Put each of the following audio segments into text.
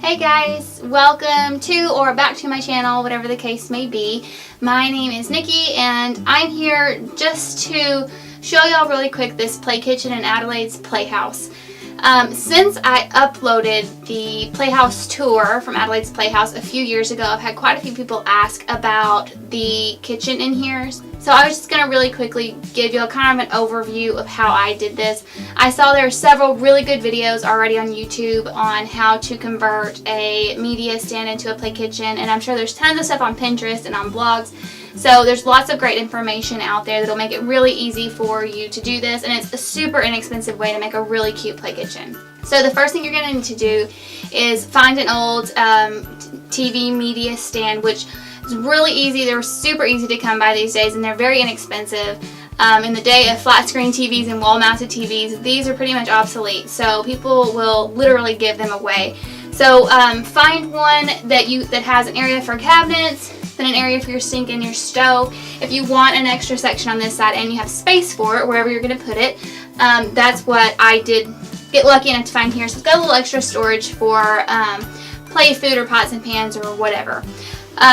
Hey guys, welcome to or back to my channel, whatever the case may be. My name is Nikki and I'm here just to show y'all really quick this play kitchen in Adelaide's Playhouse. Since I uploaded the Playhouse tour from Adelaide's Playhouse a few years ago, I've had quite a few people ask about the kitchen in here. So I was just going to really quickly give you kind of an overview of how I did this. I saw there are several really good videos already on YouTube on how to convert a media stand into a play kitchen, and I'm sure there's tons of stuff on Pinterest and on blogs. So there's lots of great information out there that'll make it really easy for you to do this, and it's a super inexpensive way to make a really cute play kitchen. So the first thing you're going to need to do is find an old TV media stand, which is really easy. They're super easy to come by these days, and they're very inexpensive. In the day of flat screen TVs and wall mounted TVs, these are pretty much obsolete, so people will literally give them away. So find one that has an area for cabinets, then an area for your sink and your stove. If you want an extra section on this side and you have space for it wherever you're going to put it, that's what I did get lucky enough to find here. So it's got a little extra storage for play food or pots and pans or whatever.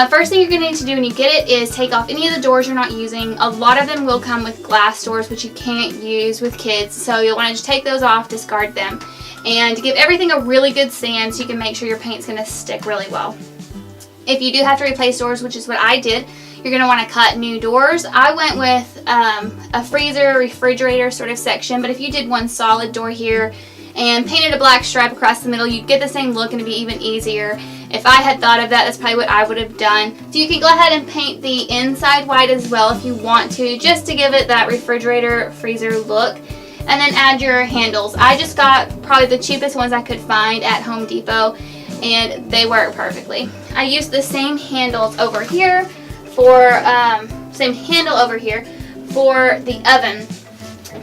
First thing you're going to need to do when you get it is take off any of the doors you're not using. A lot of them will come with glass doors, which you can't use with kids, so you'll want to just take those off, discard them, and give everything a really good sand so you can make sure your paint's going to stick really well. If you do have to replace doors, which is what I did, you're going to want to cut new doors. I went with a freezer, refrigerator sort of section, but if you did one solid door here and painted a black stripe across the middle, you'd get the same look and it'd be even easier. If I had thought of that, that's probably what I would have done. So you can go ahead and paint the inside white as well if you want to, just to give it that refrigerator, freezer look. And then add your handles. I just got probably the cheapest ones I could find at Home Depot, and they work perfectly. I used the same handles over here for the oven.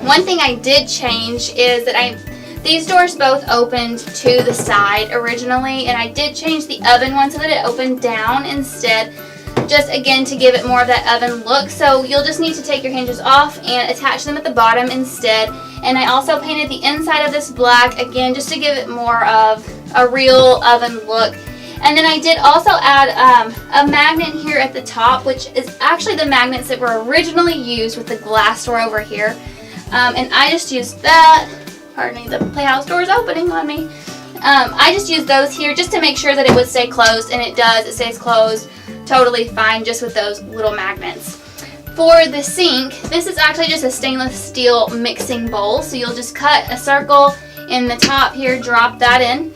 One thing I did change is that these doors both opened to the side originally, and I did change the oven one so that it opened down instead, just again to give it more of that oven look. So you'll just need to take your hinges off and attach them at the bottom instead. And I also painted the inside of this black again just to give it more of a real oven look. And then I did also add a magnet here at the top, which is actually the magnets that were originally used with the glass door over here. And I just used that. Pardon me, the Playhouse door is opening on me. I just used those here just to make sure that it would stay closed, and it does. It stays closed totally fine just with those little magnets. For the sink, this is actually just a stainless steel mixing bowl, so you'll just cut a circle in the top here, drop that in.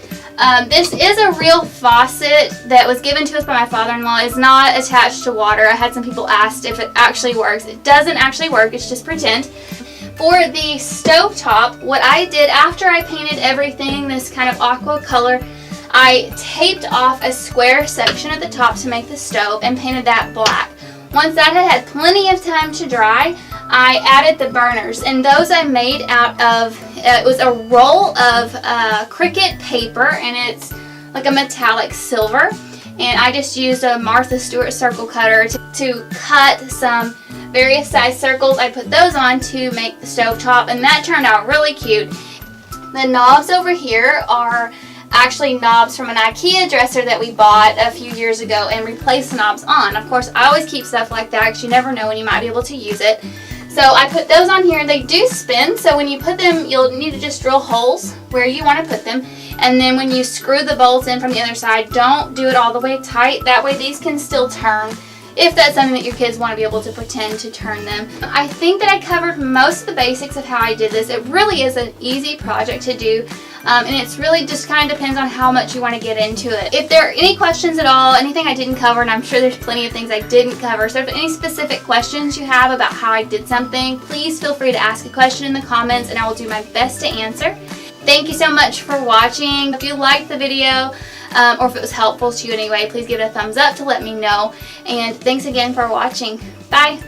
This is a real faucet that was given to us by my father-in-law. It's not attached to water. I had some people ask if it actually works. It doesn't actually work, it's just pretend. For the stovetop, what I did after I painted everything this kind of aqua color, I taped off a square section at the top to make the stove and painted that black. Once that had plenty of time to dry, I added the burners, and those I made out of, it was a roll of Cricut paper, and it's like a metallic silver, and I just used a Martha Stewart circle cutter to cut some various size circles. I put those on to make the stovetop, and that turned out really cute. The knobs over here are actually knobs from an IKEA dresser that we bought a few years ago and replaced the knobs on. Of course, I always keep stuff like that because you never know when you might be able to use it. So I put those on here. They do spin, so when you put them, you'll need to just drill holes where you want to put them. And then when you screw the bolts in from the other side, don't do it all the way tight. That way these can still turn if that's something that your kids want to be able to pretend to turn them. I think that I covered most of the basics of how I did this. It really is an easy project to do, and it's really just kind of depends on how much you want to get into it. If there are any questions at all, anything I didn't cover, and I'm sure there's plenty of things I didn't cover, so if any specific questions you have about how I did something, please feel free to ask a question in the comments and I will do my best to answer. Thank you so much for watching. If you liked the video, or if it was helpful to you anyway, please give it a thumbs up to let me know. And thanks again for watching. Bye!